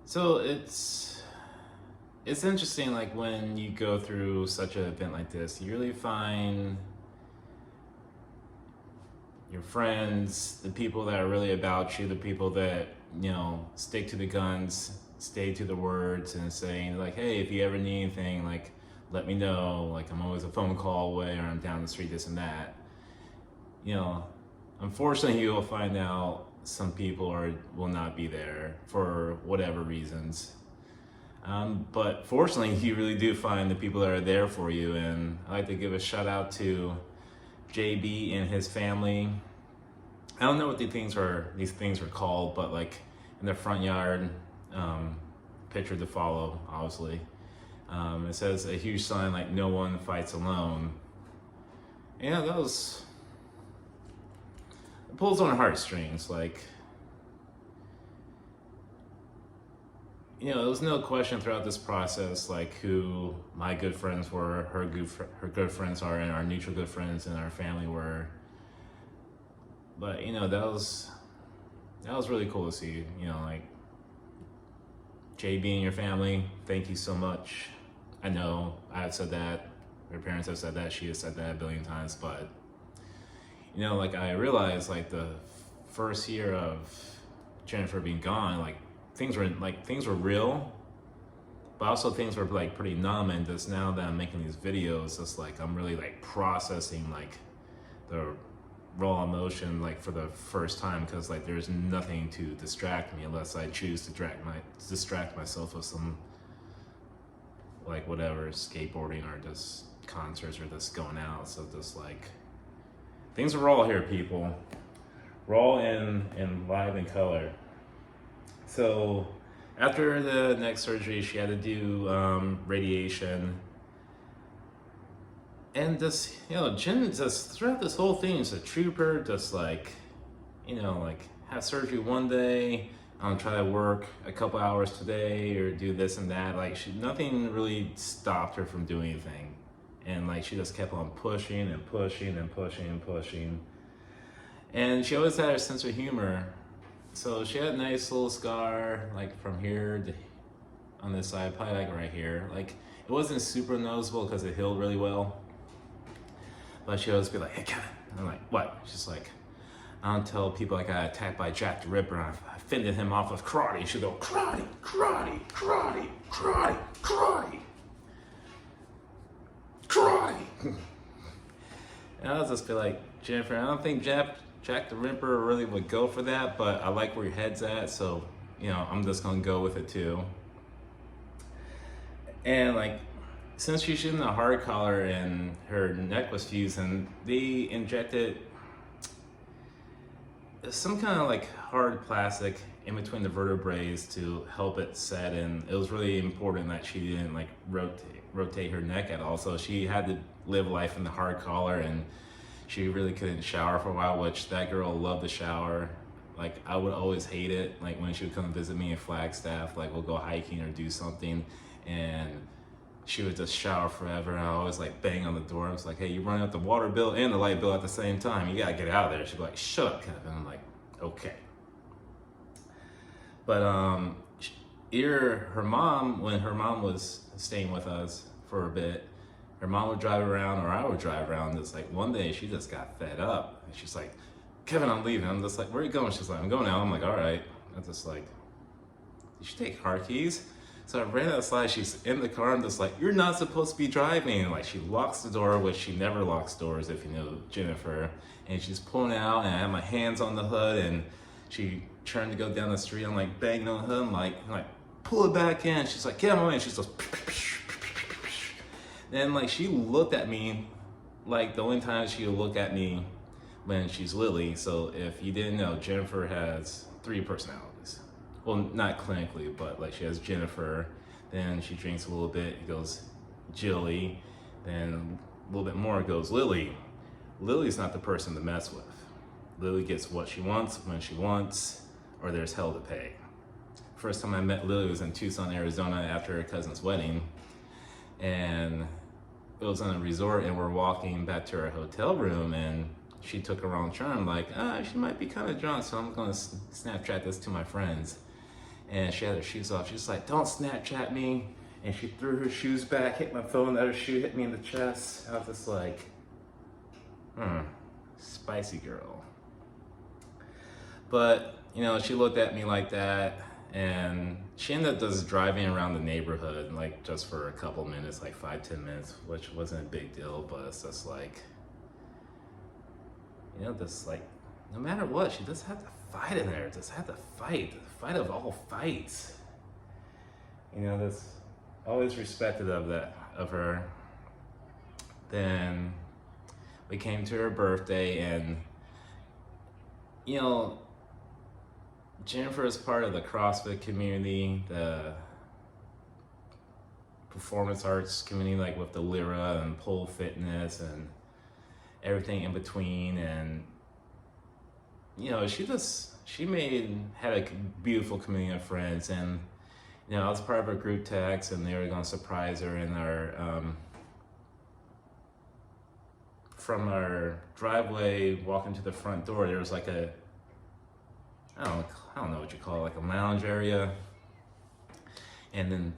So it's interesting, like when you go through such an event like this, you really find your friends, the people that are really about you, the people that, stick to the guns, stay to the words, and saying like, hey, if you ever need anything, like let me know. Like I'm always a phone call away, or I'm down the street, this and that. You know, Unfortunately, you will find out some people will not be there for whatever reasons. But fortunately, you really do find the people that are there for you. And I like to give a shout out to JB and his family. I don't know what these things were called, but like in the front yard, picture to follow, obviously. It says a huge sign like "No one fights alone." Yeah, it pulls on heartstrings. Like, there was no question throughout this process, like who my good friends were, her good friends are, and our mutual good friends and our family were. But that was really cool to see. Like JB and your family, thank you so much. I know I've said that, her parents have said that, she has said that a billion times, but like I realized like the first year of Jennifer being gone, like things were real, but also things were like pretty numb. And just now that I'm making these videos, it's like I'm really like processing like the raw emotion like for the first time, because like there's nothing to distract me unless I choose to distract myself with some like whatever, skateboarding or just concerts or just going out. So just like things are raw here, people. Raw and live in color. So after the neck surgery, she had to do radiation. And just, Jen just throughout this whole thing is a trooper, just like, like have surgery one day, try to work a couple hours today or do this and that. Like nothing really stopped her from doing anything. And like she just kept on pushing and pushing and pushing and pushing. And she always had a sense of humor. So she had a nice little scar, like from here to on this side, probably like right here. Like it wasn't super noticeable because it healed really well. But she always be like, "Hey, Kevin." And I'm like, "What?" She's like, "I don't tell people I got attacked by Jack the Ripper. I fended him off with karate." She'd go, "Karate, karate, karate, karate, karate, karate." And I'll just be like, "Jennifer, I don't think Jack the Ripper really would go for that, but I like where your head's at, so I'm just gonna go with it too." And like, since she's in the hard collar and her neck was fused, and they injected some kind of like hard plastic in between the vertebrae to help it set, and it was really important that she didn't like rotate her neck at all. So she had to live life in the hard collar, and she really couldn't shower for a while, which that girl loved to shower. Like I would always hate it, like when she would come visit me in Flagstaff, like we'll go hiking or do something, and she would just shower forever, and I always like bang on the door. I was like, "Hey, you running up the water bill and the light bill at the same time. You gotta get out of there." She'd be like, "Shut up, Kevin." I'm like, "Okay." But her mom, when her mom was staying with us for a bit, her mom would drive around, or I would drive around. It's like one day she just got fed up, and she's like, "Kevin, I'm leaving." I'm just like, "Where are you going?" She's like, "I'm going out." I'm like, "All right." I'm just like, "Did you take car keys?" So I ran outside, she's in the car, I'm just like, "You're not supposed to be driving." And like she locks the door, which she never locks doors if you know Jennifer. And she's pulling out, and I have my hands on the hood, and she turned to go down the street. I'm like banging on the hood, I'm like pull it back in. She's like, "Get out of my way." And she's just then like she looked at me like the only time she would look at me when she's Lily. So if you didn't know, Jennifer has 3 personalities. Well, not clinically, but like she has Jennifer, then she drinks a little bit, it goes Jilly, then a little bit more, it goes Lily. Lily's not the person to mess with. Lily gets what she wants, when she wants, or there's hell to pay. First time I met Lily was in Tucson, Arizona after her cousin's wedding, and it was on a resort, and we're walking back to our hotel room, and she took a wrong turn. I'm like, she might be kind of drunk, so I'm gonna Snapchat this to my friends. and she had her shoes off. She's like, "Don't Snapchat me." And she threw her shoes back, hit my phone, the other shoe hit me in the chest. I was just like, spicy girl. But, you know, she looked at me like that, and she ended up just driving around the neighborhood, like just for a couple minutes, like 5-10 minutes, which wasn't a big deal, but it's just like, you know, just like, no matter what, she just had to fight in there, just had to fight, the fight of all fights. You know, that's always respected of her. Then we came to her birthday, and, you know, Jennifer is part of the CrossFit community, the performance arts community, like with the Lyra and pole fitness and everything in between. And, you know, she had a beautiful community of friends. And, you know, I was part of her group text, and they were going to surprise her in our, from our driveway, walking to the front door, there was like a, I don't know what you call it, like a lounge area. And then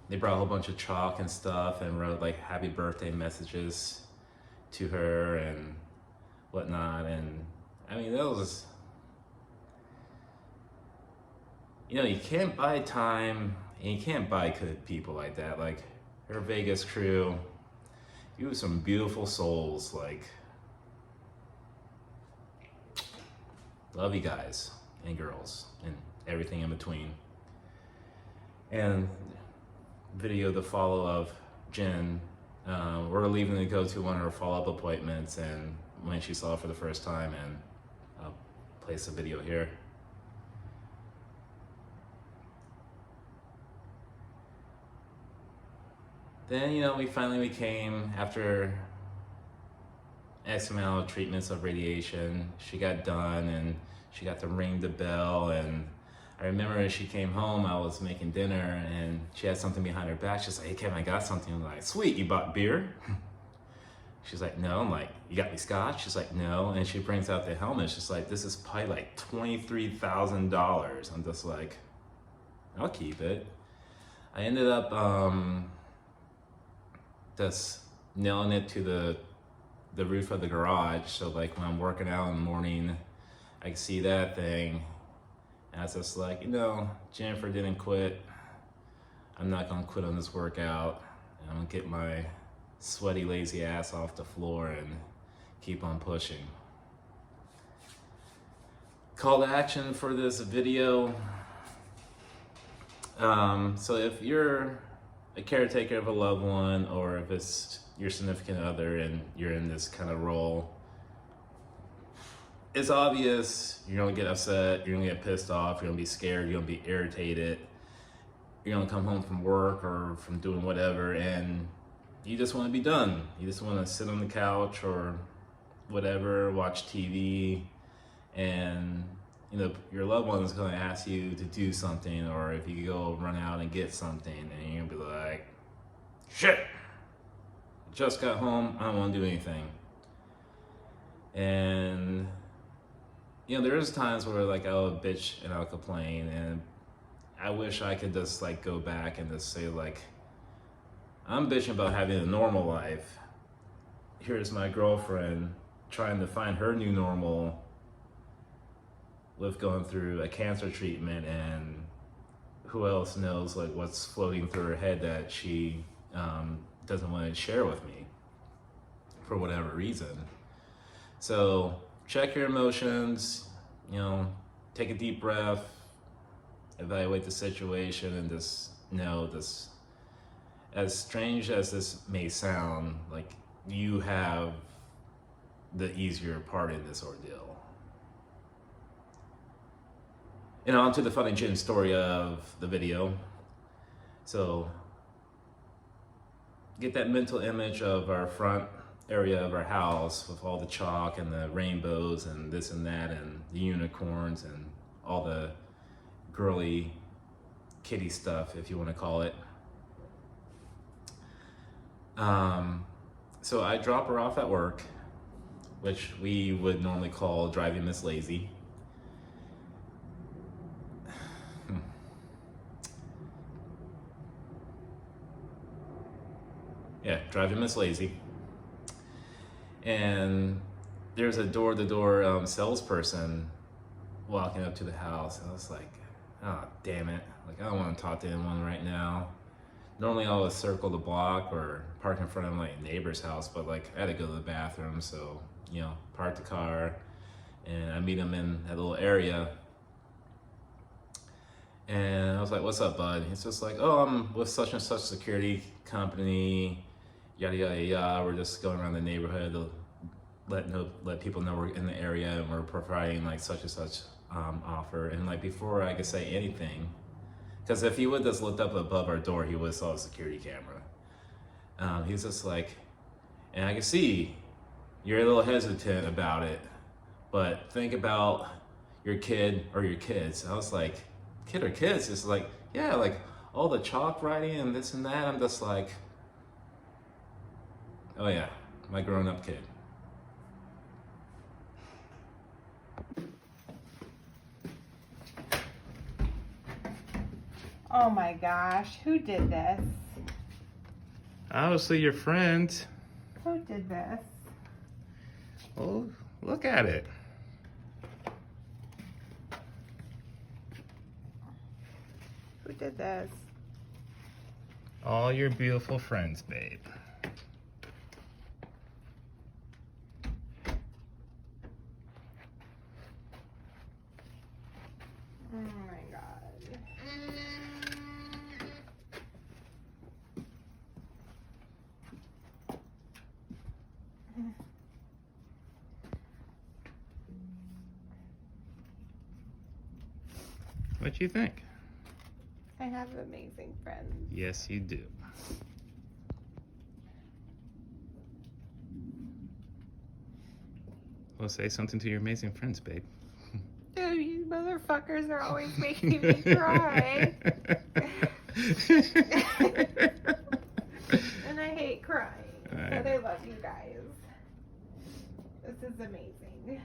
they brought a whole bunch of chalk and stuff and wrote like happy birthday messages to her and whatnot. And I mean, that was, you know, you can't buy time and you can't buy good people like that. Like her Vegas crew, you have some beautiful souls. Like, love you guys and girls and everything in between. And video the follow of Jenn. We're leaving to go to one of her follow-up appointments, and when she saw it for the first time, and I'll place a video here. Then, you know, we finally became, after X amount of treatments of radiation, she got done and she got to ring the bell. And I remember as she came home, I was making dinner and she had something behind her back. She's like, "Hey Kevin, I got something." I'm like, "Sweet, you bought beer?" She's like, "No." I'm like, "You got me scotch?" She's like, "No." And she brings out the helmet. She's like, "This is probably like $23,000. I'm just like, "I'll keep it." I ended up just nailing it to the roof of the garage. So like when I'm working out in the morning, I can see that thing. And I was just like, you know, Jennifer didn't quit. I'm not gonna quit on this workout. I'm gonna get my sweaty, lazy ass off the floor and keep on pushing. Call to action for this video. So if you're a caretaker of a loved one, or if it's your significant other and you're in this kind of role, it's obvious you're gonna get upset, you're gonna get pissed off, you're gonna be scared, you're gonna be irritated, you're gonna come home from work or from doing whatever, and you just wanna be done. You just wanna sit on the couch or whatever, watch TV, and you know, your loved one is gonna ask you to do something, or if you go run out and get something, and you're gonna be like, "Shit, just got home, I don't wanna do anything." And you know, there's times where like I'll bitch and I'll complain, and I wish I could just like go back and just say like, I'm bitching about having a normal life. Here's my girlfriend trying to find her new normal with going through a cancer treatment, and who else knows like what's floating through her head that she doesn't want to share with me for whatever reason. So check your emotions, you know, take a deep breath, evaluate the situation, and just know this, as strange as this may sound, like you have the easier part in this ordeal. And on to the funny Jenn story of the video. So get that mental image of our front area of our house with all the chalk and the rainbows and this and that and the unicorns and all the girly kitty stuff, if you want to call it. So I drop her off at work, which we would normally call driving Miss Lazy. Yeah, driving Miss Lazy. And there's a door-to-door salesperson walking up to the house. I was like, oh, damn it. Like, I don't want to talk to anyone right now. Normally I'll just circle the block or park in front of my neighbor's house, but like I had to go to the bathroom, so, you know, park the car and I meet him in that little area. And I was like, what's up, bud? He's just like, oh, I'm with such and such security company, yada, yada, yada. We're just going around the neighborhood to let people know we're in the area and we're providing like such and such offer. And like before I could say anything, because if he would just looked up above our door, he would have saw a security camera. He was just like, and I can see you're a little hesitant about it, but think about your kid or your kids. I was like, kid or kids? It's like, yeah, like all the chalk writing and this and that. I'm just like, oh yeah, my grown-up kid. Oh my gosh, who did this? Obviously your friend. Who did this? Oh, look at it. Who did this? All your beautiful friends, babe. Oh my god. What you think? I have amazing friends. Yes, you do. Well, say something to your amazing friends, babe. Oh, you motherfuckers are always making me cry. And I hate crying. But I love you guys. This is amazing.